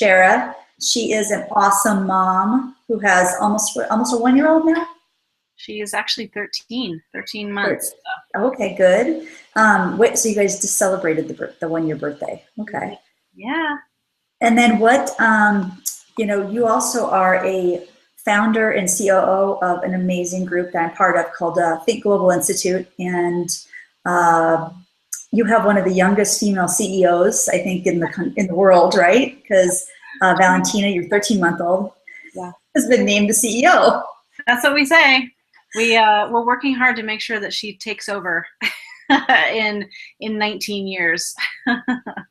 Scerra. She is an awesome mom who has almost a 1-year-old now. She is actually 13 months. Okay, good. Wait, so you guys just celebrated the 1-year birthday. Okay. Yeah. And then what, you also are a founder and COO of an amazing group that I'm part of called Think Global Institute. And you have one of the youngest female CEOs, I think, in the world, right? Because Valentina, your 13-month-old, yeah, has been named the CEO. That's what we say. We're working hard to make sure that she takes over in 19 years.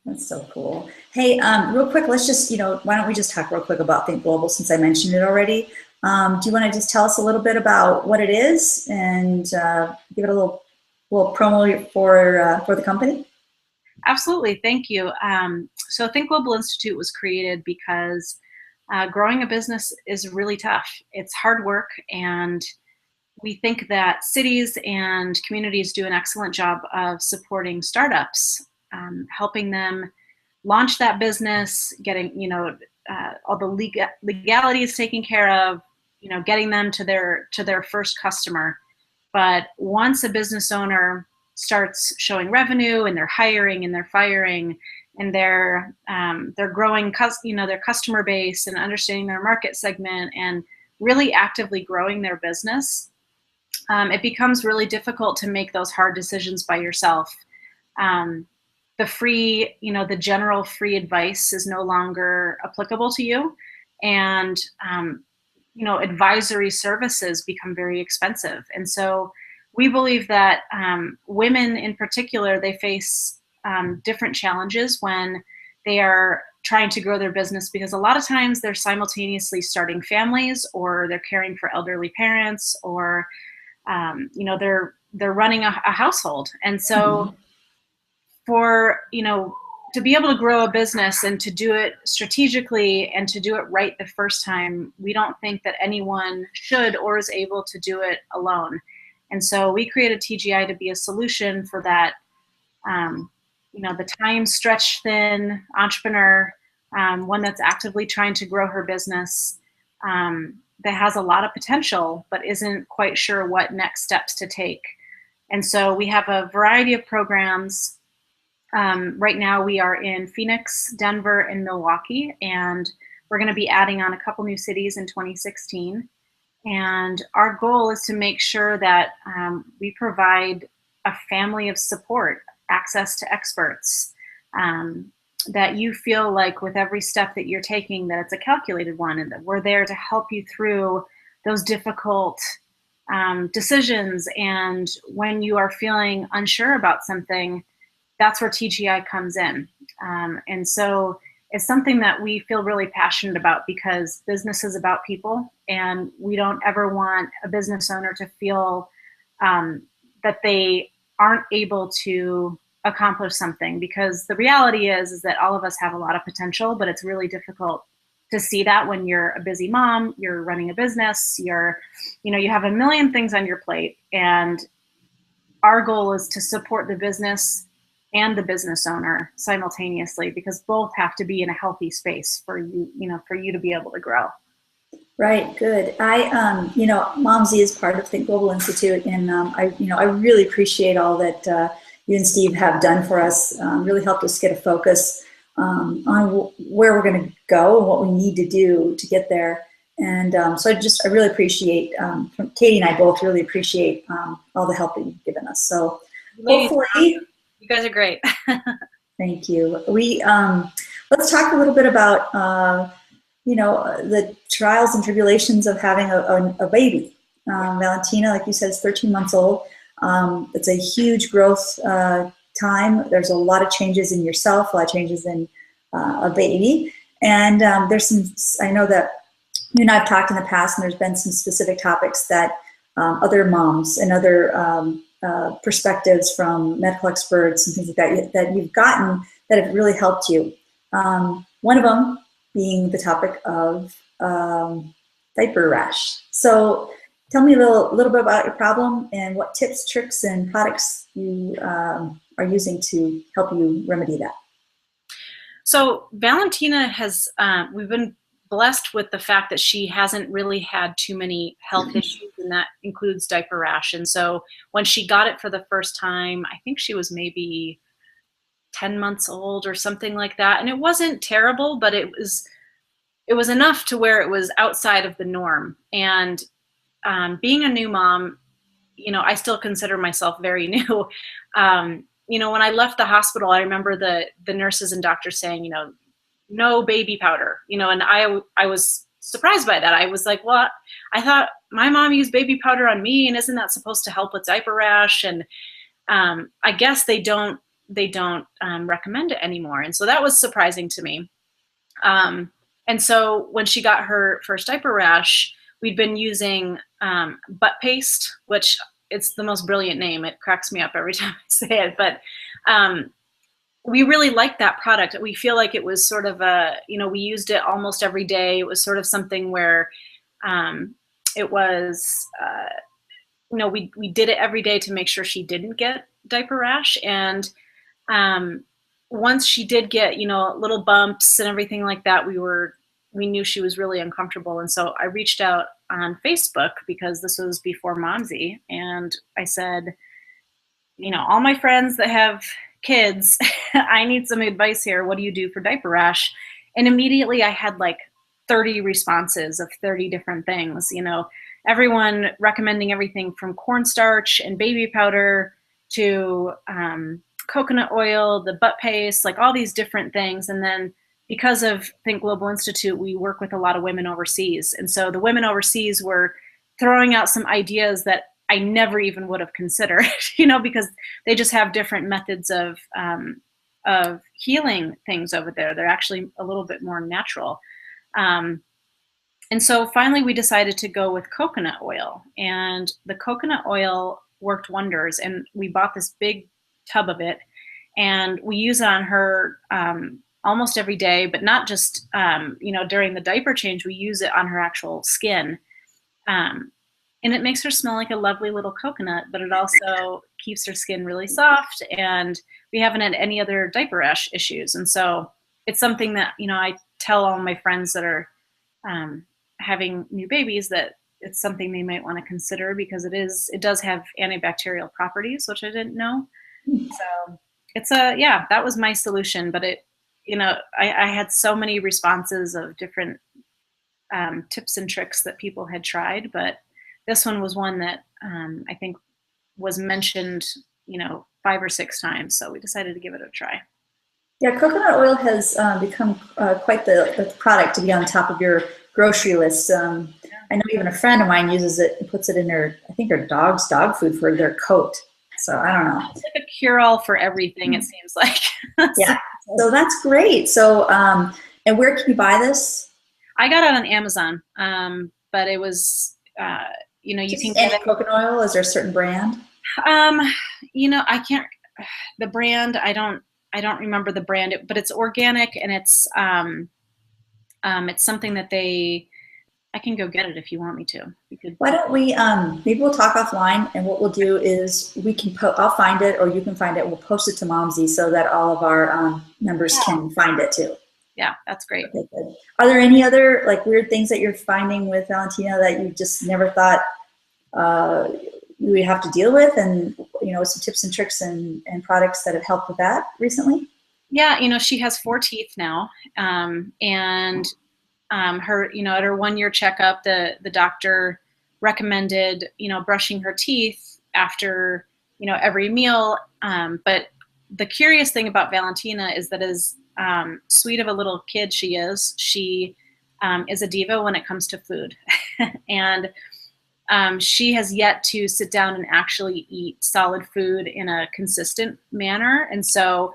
That's so cool. Hey, real quick, let's just, why don't we just talk real quick about Think Global since I mentioned it already. Do you want to just tell us a little bit about what it is and give it a little promo for the company? Absolutely, thank you. So Think Global Institute was created because growing a business is really tough. It's hard work, and we think that cities and communities do an excellent job of supporting startups, helping them launch that business, getting all the legalities taken care of, getting them to their first customer. But once a business owner starts showing revenue and they're hiring and they're firing and they're growing, their customer base and understanding their market segment and really actively growing their business, it becomes really difficult to make those hard decisions by yourself. The general free advice is no longer applicable to you, and advisory services become very expensive. And so we believe that women in particular, they face different challenges when they are trying to grow their business, because a lot of times they're simultaneously starting families, or they're caring for elderly parents, or they're running a household. And so to be able to grow a business and to do it strategically and to do it right the first time, we don't think that anyone should or is able to do it alone. And so we created TGI to be a solution for that, the time stretched thin entrepreneur, one that's actively trying to grow her business, that has a lot of potential but isn't quite sure what next steps to take. And so we have a variety of programs. Right now we are in Phoenix, Denver, and Milwaukee, and we're going to be adding on a couple new cities in 2016. And our goal is to make sure that we provide a family of support, access to experts, that you feel like with every step that you're taking that it's a calculated one, and that we're there to help you through those difficult decisions. And when you are feeling unsure about something, that's where TGI comes in. And so it's something that we feel really passionate about, because business is about people, and we don't ever want a business owner to feel that they aren't able to accomplish something, because the reality is that all of us have a lot of potential, but it's really difficult to see that when you're a busy mom, you're running a business, you have a million things on your plate. And our goal is to support the business and the business owner simultaneously, because both have to be in a healthy space for you to be able to grow. Right, good. Momsy is part of Think Global Institute, and I really appreciate all that you and Steve have done for us. Really helped us get a focus on where we're going to go and what we need to do to get there. And so I really appreciate, Katie and I both really appreciate all the help that you've given us. So hopefully, you guys are great. Thank you. Let's talk a little bit about the trials and tribulations of having a baby. Valentina, like you said, is 13 months old. It's a huge growth time. There's a lot of changes in yourself, a lot of changes in a baby. And I know that you and I have talked in the past, and there's been some specific topics that other moms and other perspectives from medical experts and things like that you've gotten that have really helped you. One of them being the topic of diaper rash. So tell me a little bit about your problem and what tips, tricks, and products you are using to help you remedy that. So Valentina has, we've been blessed with the fact that she hasn't really had too many health issues, and that includes diaper rash. And so when she got it for the first time, I think she was maybe 10 months old or something like that. And it wasn't terrible, but it was enough to where it was outside of the norm. And being a new mom, you know, I still consider myself very new. You know, when I left the hospital, I remember the nurses and doctors saying, you know, no baby powder, you know, and I was surprised by that. I was like, well, I thought my mom used baby powder on me, and isn't that supposed to help with diaper rash? And I guess they don't recommend it anymore. And so that was surprising to me. And so when she got her first diaper rash, we'd been using butt paste, which it's the most brilliant name. It cracks me up every time I say it. But we really liked that product. We feel like it was sort of a, you know, we used it almost every day. It was sort of something where it was, you know, we did it every day to make sure she didn't get diaper rash. And once she did get, you know, little bumps and everything like that, we knew she was really uncomfortable. And so I reached out on Facebook, because this was before Momsy, and I said, you know, all my friends that have kids, I need some advice here. What do you do for diaper rash? And immediately I had like 30 responses of 30 different things, you know, everyone recommending everything from cornstarch and baby powder to coconut oil, the butt paste, like all these different things. And then because of Think Global Institute, we work with a lot of women overseas. And so the women overseas were throwing out some ideas that I never even would have considered, you know, because they just have different methods of healing things over there. They're actually a little bit more natural. And so finally we decided to go with coconut oil, and the coconut oil worked wonders. And we bought this big tub of it, and we use it on her almost every day, but not just, you know, during the diaper change. We use it on her actual skin. And it makes her smell like a lovely little coconut, but it also keeps her skin really soft, and we haven't had any other diaper rash issues. And so it's something that, you know, I tell all my friends that are having new babies that it's something they might want to consider, because it does have antibacterial properties, which I didn't know. So yeah, that was my solution. But it, you know, I had so many responses of different tips and tricks that people had tried, but this one was one that I think was mentioned, you know, 5 or 6 times. So we decided to give it a try. Yeah, coconut oil has become quite the product to be on top of your grocery list. I know even a friend of mine uses it and puts it in I think her dog's dog food for their coat. So I don't know. It's like a cure-all for everything, it seems like. Yeah, so that's great. So, and where can you buy this? I got it on Amazon, but it was, you know, you can get it. Coconut oil, is there a certain brand? You know, I can't, the brand, I don't remember the brand, but it's organic, and it's something that I can go get it if you want me to. Why don't we, maybe we'll talk offline, and what we'll do is we can, I'll find it, or you can find it, we'll post it to Momsy so that all of our members can find it too. Yeah, that's great. Okay, good. Are there any other like weird things that you're finding with Valentina that you just never thought you would have to deal with, and you know, some tips and tricks and products that have helped with that recently? Yeah, you know, she has 4 teeth now, and her, you know, at her 1-year checkup, the doctor recommended, you know, brushing her teeth after, you know, every meal. But the curious thing about Valentina is that as sweet of a little kid she is a diva when it comes to food. And she has yet to sit down and actually eat solid food in a consistent manner. And so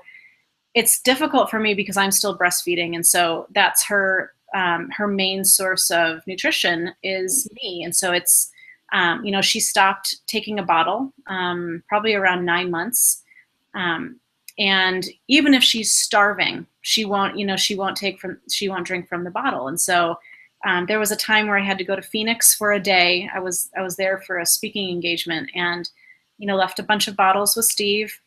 it's difficult for me because I'm still breastfeeding. And so that's her main source of nutrition is me. And so it's, you know, she stopped taking a bottle probably around 9 months. And even if she's starving, she won't, you know, she won't drink from the bottle. And so there was a time where I had to go to Phoenix for a day. I was there for a speaking engagement, and, you know, left a bunch of bottles with Steve.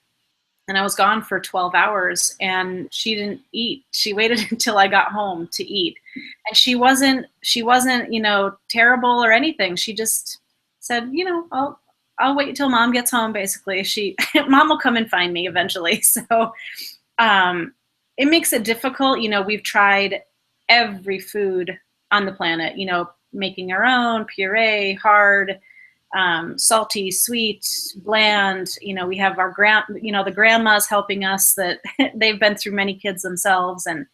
and I was gone for 12 hours, and she didn't eat. She waited until I got home to eat. And she wasn't, terrible or anything. She just said, I'll wait till mom gets home, basically. Mom will come and find me eventually. So it makes it difficult. We've tried every food on the planet, making our own puree, hard, salty, sweet, bland. We have the grandmas helping us that they've been through many kids themselves. And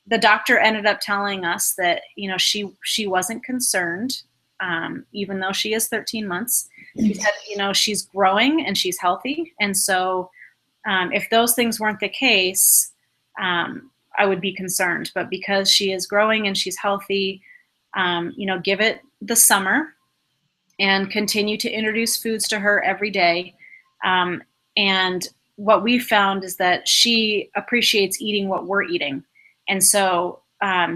the doctor ended up telling us that, she wasn't concerned, even though she is 13 months. She said, she's growing and she's healthy. And so if those things weren't the case, I would be concerned. But because she is growing and she's healthy, give it the summer and continue to introduce foods to her every day. And what we found is that she appreciates eating what we're eating. And so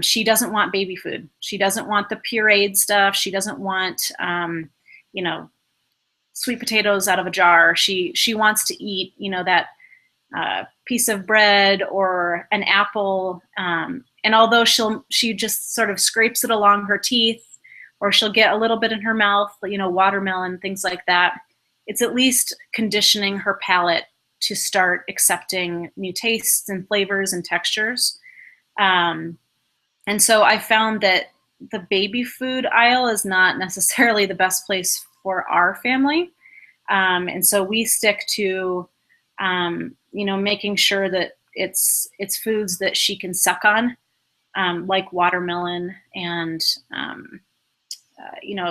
she doesn't want baby food. She doesn't want the pureed stuff. She doesn't want, sweet potatoes out of a jar. She wants to eat, that piece of bread or an apple. And although she just sort of scrapes it along her teeth, or she'll get a little bit in her mouth, watermelon, things like that, it's at least conditioning her palate to start accepting new tastes and flavors and textures. And so I found that the baby food aisle is not necessarily the best place for our family. And so we stick to, making sure that it's foods that she can suck on, like watermelon and,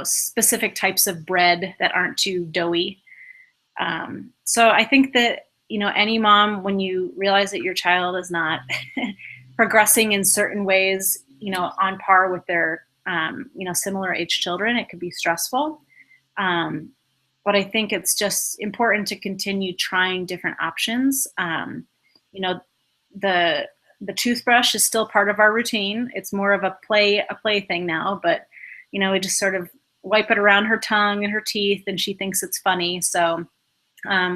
specific types of bread that aren't too doughy. So I think that, any mom, when you realize that your child is not progressing in certain ways, on par with their, similar age children, it could be stressful. But I think it's just important to continue trying different options. The toothbrush is still part of our routine. It's more of a play thing now, but we just sort of wipe it around her tongue and her teeth, and she thinks it's funny. So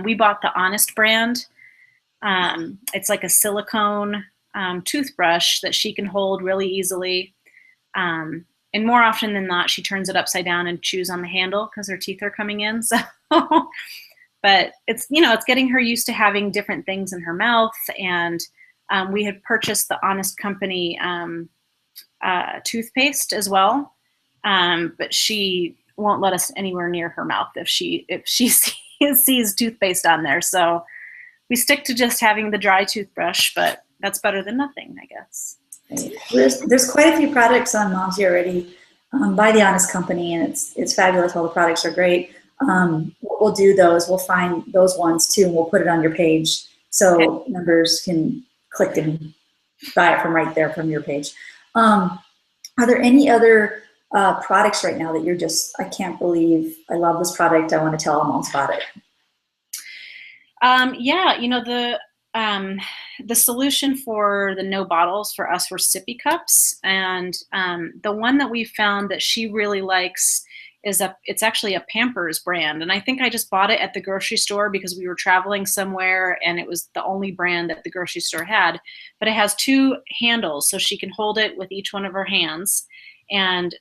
we bought the Honest brand. It's like a silicone toothbrush that she can hold really easily. And more often than not, she turns it upside down and chews on the handle because her teeth are coming in. So, but it's getting her used to having different things in her mouth. And we had purchased the Honest Company toothpaste as well. But she won't let us anywhere near her mouth if she sees toothpaste on there. So we stick to just having the dry toothbrush, but that's better than nothing, I guess. There's quite a few products on Momsy already by the Honest Company, and it's fabulous. All the products are great. What we'll do though is we'll find those ones too, and we'll put it on your page so members can click and buy it from right there from your page. Are there any other products right now that you're just, I can't believe I love this product, I want to tell all moms about it? The solution for the no bottles for us were sippy cups, and the one that we found that she really likes it's actually a Pampers brand, and I think I just bought it at the grocery store because we were traveling somewhere and it was the only brand that the grocery store had. But it has two handles, so she can hold it with each one of her hands, and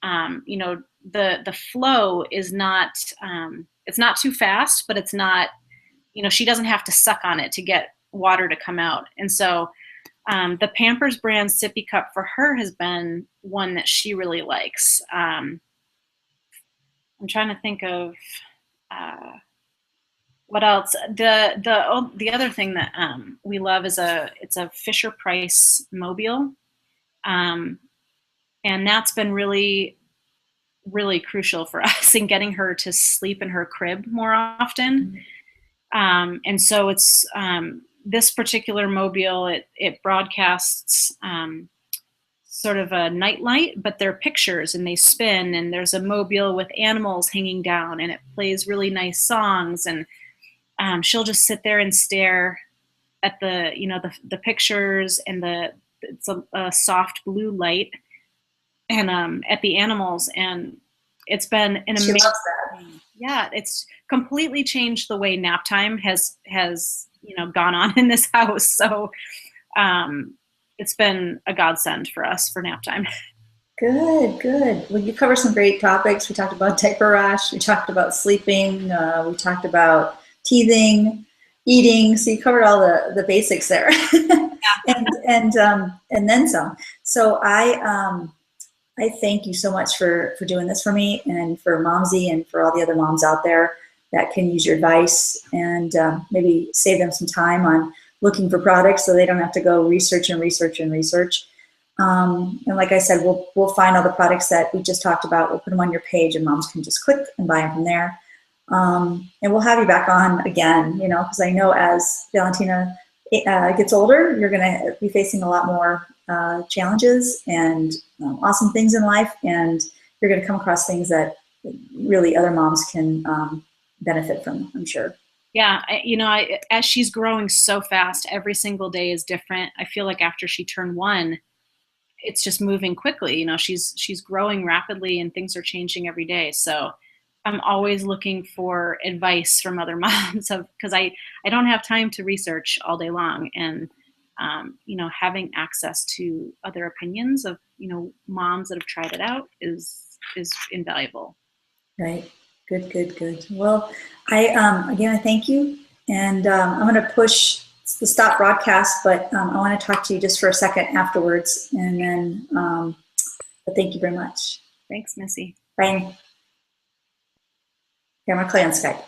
the flow is not it's not too fast, but it's not, she doesn't have to suck on it to get water to come out. And so the Pampers brand sippy cup for her has been one that she really likes. I'm trying to think of what else. The other thing that we love is it's a Fisher Price mobile, and that's been really, really crucial for us in getting her to sleep in her crib more often. And so it's this particular mobile, it broadcasts sort of a nightlight, but they're pictures and they spin, and there's a mobile with animals hanging down, and it plays really nice songs, and she'll just sit there and stare at the pictures, and it's a soft blue light, and at the animals, and it's been an amazing. She loves that. Yeah, it's completely changed the way nap time has gone on in this house. So it's been a godsend for us for nap time. Good, good. Well, you covered some great topics. We talked about diaper rash. We talked about sleeping. We talked about teething, eating. So you covered all the basics there, and then some. So I thank you so much for doing this for me and for Momsy and for all the other moms out there that can use your advice and maybe save them some time on looking for products so they don't have to go research and research and research. And like I said, we'll find all the products that we just talked about. We'll put them on your page, and moms can just click and buy them from there. And we'll have you back on again, because I know as Valentina gets older, you're going to be facing a lot more challenges and awesome things in life, and you're going to come across things that really other moms can benefit from, I'm sure. Yeah, as she's growing so fast, every single day is different. I feel like after she turned 1, it's just moving quickly. She's growing rapidly and things are changing every day. So I'm always looking for advice from other moms because I don't have time to research all day long. And, having access to other opinions of, moms that have tried it out is invaluable. Right. Good, good, good. Well, I thank you. And I'm going to push the stop broadcast, but I want to talk to you just for a second afterwards. And then, but thank you very much. Thanks, Missy. Bye. Here, I'm going to play on Skype.